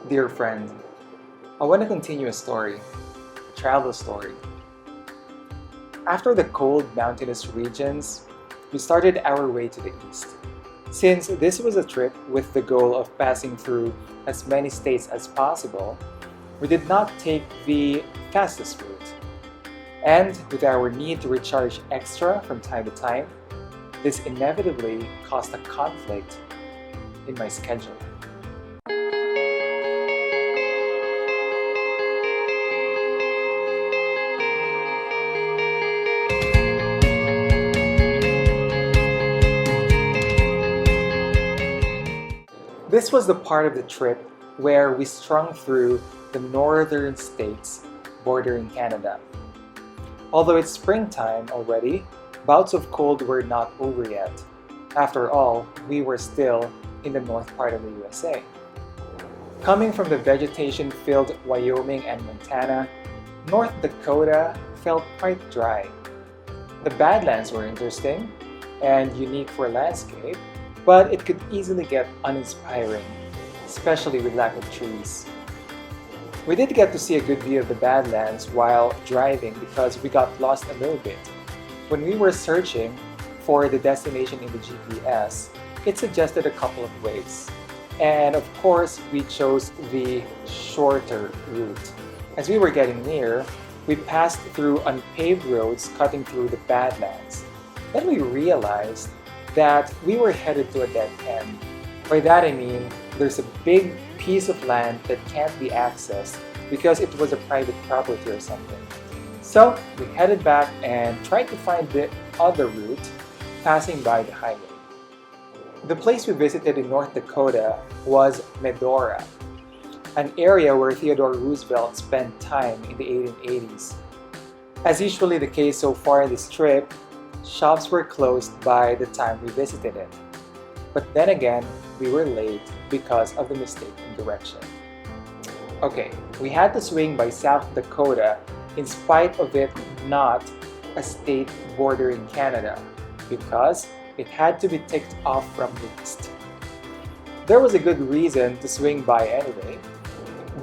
Dear friend, I want to continue a story, a travel story. After the cold mountainous regions, we started our way to the east. Since this was a trip with the goal of passing through as many states as possible, we did not take the fastest route. And with our need to recharge extra from time to time, this inevitably caused a conflict in my schedule. This was the part of the trip where we strung through the northern states bordering Canada. Although it's springtime already, bouts of cold were not over yet. After all, we were still in the north part of the USA. Coming from the vegetation-filled Wyoming and Montana, North Dakota felt quite dry. The Badlands were interesting and unique for landscape, but it could easily get uninspiring, especially with lack of trees. We did get to see a good view of the Badlands while driving because we got lost a little bit. When we were searching for the destination in the GPS, it suggested a couple of ways. And of course, we chose the shorter route. As we were getting near, we passed through unpaved roads cutting through the Badlands. Then we realized that we were headed to a dead end. By that I mean, there's a big piece of land that can't be accessed because it was a private property or something. So we headed back and tried to find the other route, passing by the highway. The place we visited in North Dakota was Medora, an area where Theodore Roosevelt spent time in the 1880s. As usually the case so far in this trip, shops were closed by the time we visited it. But then again, we were late because of the mistake in direction. Okay, we had to swing by South Dakota in spite of it not a state bordering Canada because it had to be ticked off from the east. There was a good reason to swing by anyway.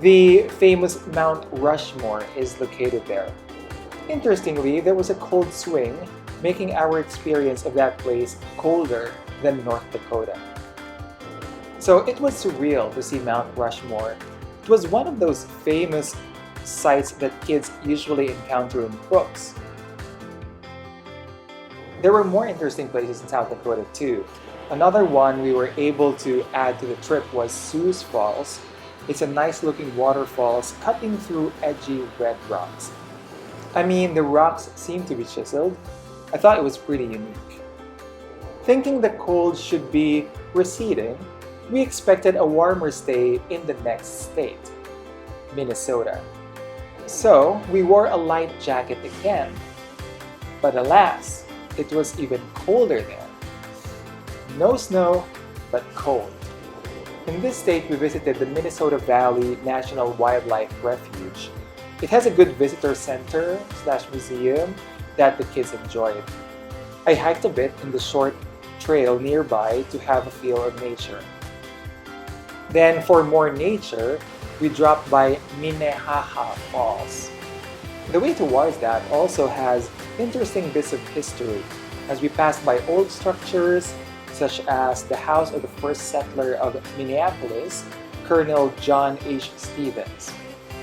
The famous Mount Rushmore is located there. Interestingly, there was a cold swing, making our experience of that place colder than North Dakota. So it was surreal to see Mount Rushmore. It was one of those famous sites that kids usually encounter in books. There were more interesting places in South Dakota too. Another one we were able to add to the trip was Sioux Falls. It's a nice looking waterfalls cutting through edgy red rocks. I mean, the rocks seem to be chiseled. I thought it was pretty unique. Thinking the cold should be receding, we expected a warmer stay in the next state, Minnesota. So we wore a light jacket again. But alas, it was even colder there. No snow, but cold. In this state, we visited the Minnesota Valley National Wildlife Refuge. It has a good visitor center / museum that the kids enjoyed. I hiked a bit in the short trail nearby to have a feel of nature. Then for more nature, we dropped by Minnehaha Falls. The way towards that also has interesting bits of history as we passed by old structures such as the house of the first settler of Minneapolis, Colonel John H. Stevens.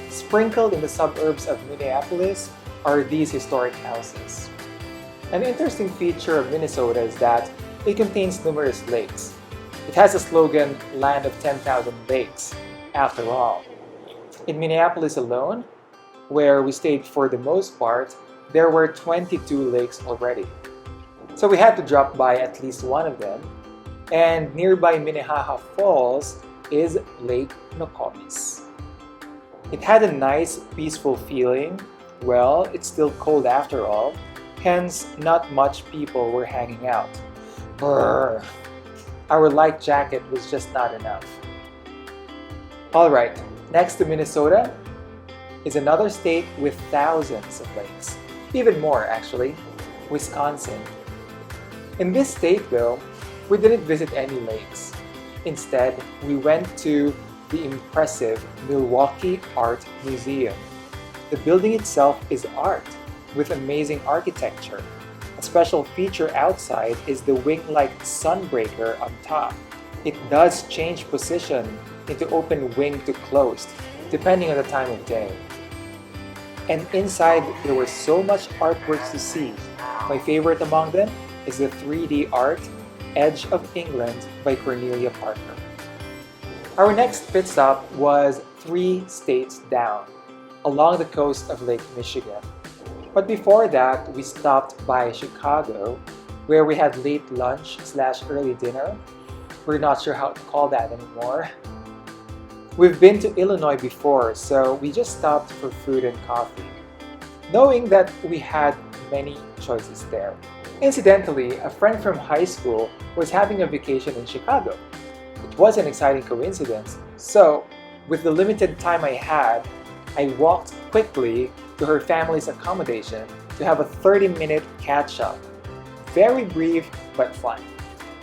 Sprinkled in the suburbs of Minneapolis are these historic houses. An interesting feature of Minnesota is that it contains numerous lakes. It has a slogan, Land of 10,000 Lakes, after all. In Minneapolis alone, where we stayed for the most part, there were 22 lakes already. So we had to drop by at least one of them, and nearby Minnehaha Falls is Lake Nokomis. It had a nice, peaceful feeling. Well, it's still cold after all, hence not much people were hanging out. Brr. Our light jacket was just not enough. Alright, next to Minnesota is another state with thousands of lakes. Even more actually, Wisconsin. In this state though, we didn't visit any lakes. Instead, we went to the impressive Milwaukee Art Museum. The building itself is art, with amazing architecture. A special feature outside is the wing-like sunbreaker on top. It does change position into open wing to closed, depending on the time of day. And inside, there was so much artworks to see. My favorite among them is the 3D art Edge of England by Cornelia Parker. Our next pit stop was 3 states down, along the coast of Lake Michigan. But before that, we stopped by Chicago, where we had late lunch/early dinner. We're not sure how to call that anymore. We've been to Illinois before, so we just stopped for food and coffee, knowing that we had many choices there. Incidentally, a friend from high school was having a vacation in Chicago. It was an exciting coincidence, so with the limited time I had, I walked quickly to her family's accommodation to have a 30-minute catch-up. Very brief but fun.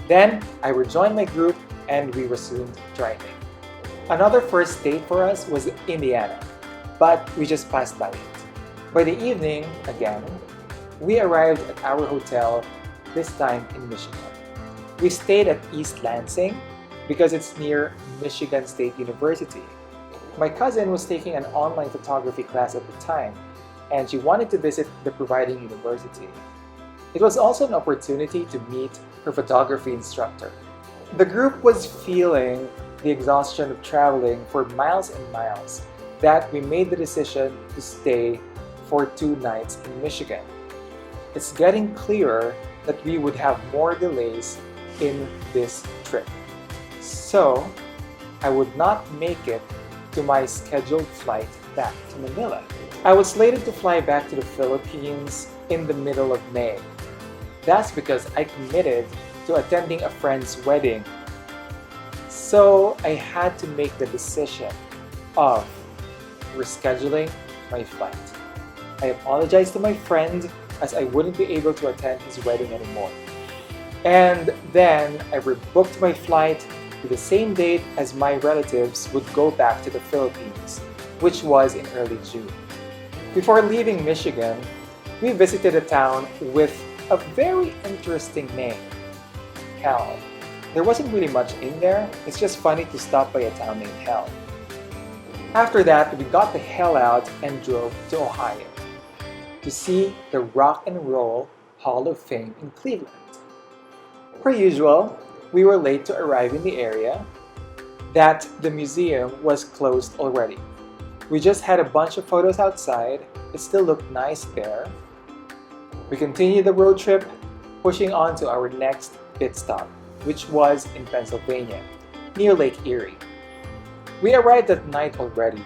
Then I rejoined my group and we resumed driving. Another first state for us was Indiana, but we just passed by it. By the evening, again, we arrived at our hotel, this time in Michigan. We stayed at East Lansing because it's near Michigan State University. My cousin was taking an online photography class at the time, and she wanted to visit the providing university. It was also an opportunity to meet her photography instructor. The group was feeling the exhaustion of traveling for miles and miles that we made the decision to stay for 2 nights in Michigan. It's getting clearer that we would have more delays in this trip. So, I would not make it to my scheduled flight back to Manila. I was slated to fly back to the Philippines in the middle of May. That's because I committed to attending a friend's wedding. So I had to make the decision of rescheduling my flight. I apologized to my friend as I wouldn't be able to attend his wedding anymore. And then I rebooked my flight to the same date as my relatives would go back to the Philippines, which was in early June. Before leaving Michigan, we visited a town with a very interesting name, Hell. There wasn't really much in there, it's just funny to stop by a town named Hell. After that, we got the hell out and drove to Ohio to see the Rock and Roll Hall of Fame in Cleveland. Per usual, we were late to arrive in the area that the museum was closed already. We just had a bunch of photos outside. It still looked nice there. We continued the road trip, pushing on to our next pit stop, which was in Pennsylvania, near Lake Erie. We arrived at night already.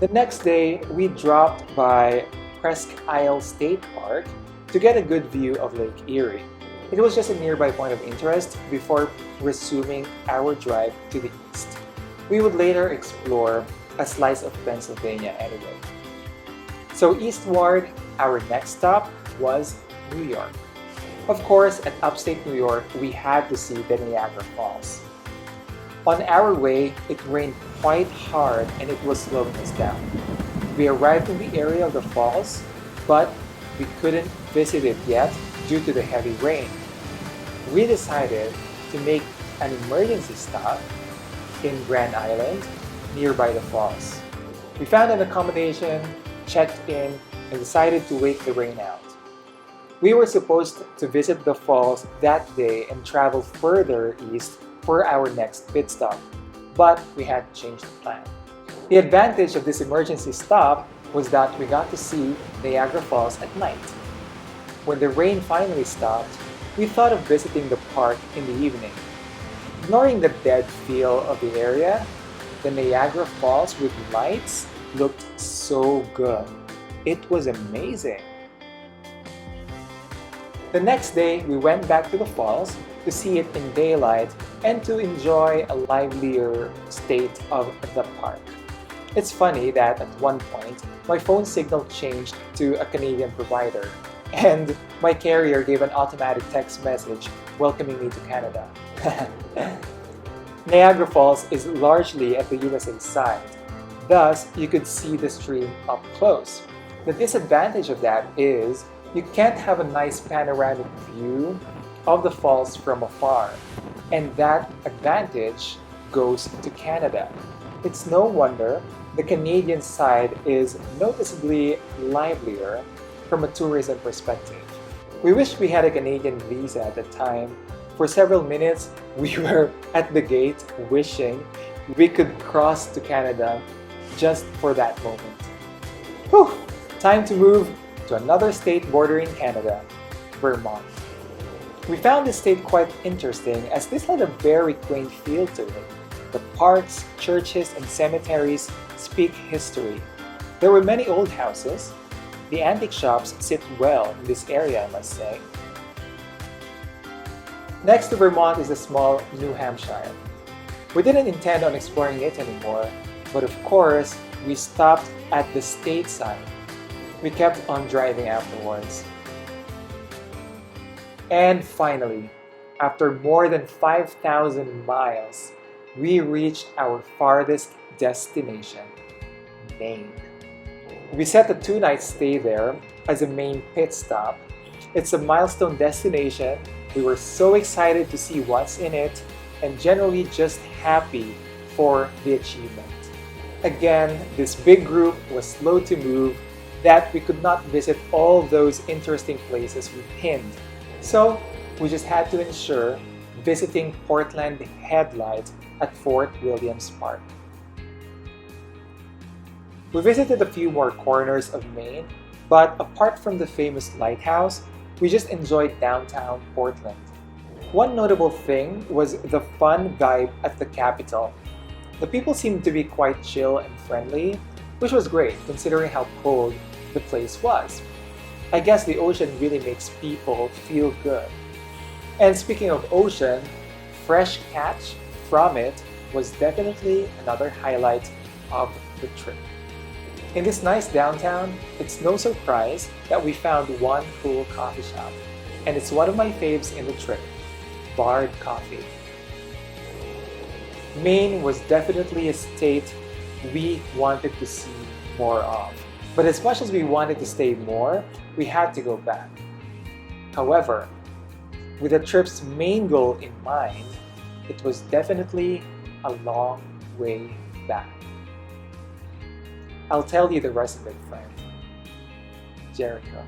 The next day, we dropped by Presque Isle State Park to get a good view of Lake Erie. It was just a nearby point of interest before resuming our drive to the east. We would later explore a slice of Pennsylvania anyway. So eastward, our next stop was New York. Of course, at upstate New York, we had to see the Niagara Falls. On our way, it rained quite hard and it was slowing us down. We arrived in the area of the falls, but we couldn't visit it yet due to the heavy rain. We decided to make an emergency stop in Grand Island, nearby the falls. We found an accommodation, checked in, and decided to wait the rain out. We were supposed to visit the falls that day and travel further east for our next pit stop, but we had to change the plan. The advantage of this emergency stop was that we got to see Niagara Falls at night. When the rain finally stopped, we thought of visiting the park in the evening. Ignoring the dead feel of the area, the Niagara Falls with lights looked so good. It was amazing. The next day, we went back to the falls to see it in daylight and to enjoy a livelier state of the park. It's funny that at one point, my phone signal changed to a Canadian provider, and my carrier gave an automatic text message welcoming me to Canada. Niagara Falls is largely at the USA side, thus you could see the stream up close. The disadvantage of that is you can't have a nice panoramic view of the falls from afar, and that advantage goes to Canada. It's no wonder the Canadian side is noticeably livelier from a tourism perspective. We wished we had a Canadian visa at the time. For several minutes, we were at the gate wishing we could cross to Canada just for that moment. Whew! Time to move to another state bordering Canada, Vermont. We found this state quite interesting as this had a very quaint feel to it. The parks, churches, and cemeteries speak history. There were many old houses. The antique shops sit well in this area, I must say. Next to Vermont is the small New Hampshire. We didn't intend on exploring it anymore, but of course, we stopped at the stateside. We kept on driving afterwards. And finally, after more than 5,000 miles, we reached our farthest destination, Maine. We set a 2-night stay there as a Maine pit stop. It's a milestone destination. We were so excited to see what's in it and generally just happy for the achievement. Again, this big group was slow to move that we could not visit all those interesting places we pinned. So we just had to ensure visiting Portland Headlight at Fort Williams Park. We visited a few more corners of Maine, but apart from the famous lighthouse, we just enjoyed downtown Portland. One notable thing was the fun vibe at the Capitol. The people seemed to be quite chill and friendly, which was great considering how cold the place was. I guess the ocean really makes people feel good. And speaking of ocean, fresh catch from it was definitely another highlight of the trip. In this nice downtown, it's no surprise that we found one cool coffee shop, and it's one of my faves in the trip, Bard Coffee. Maine was definitely a state we wanted to see more of, but as much as we wanted to stay more, we had to go back. However, with the trip's main goal in mind, it was definitely a long way back. I'll tell you the rest of it, friend. Jericho.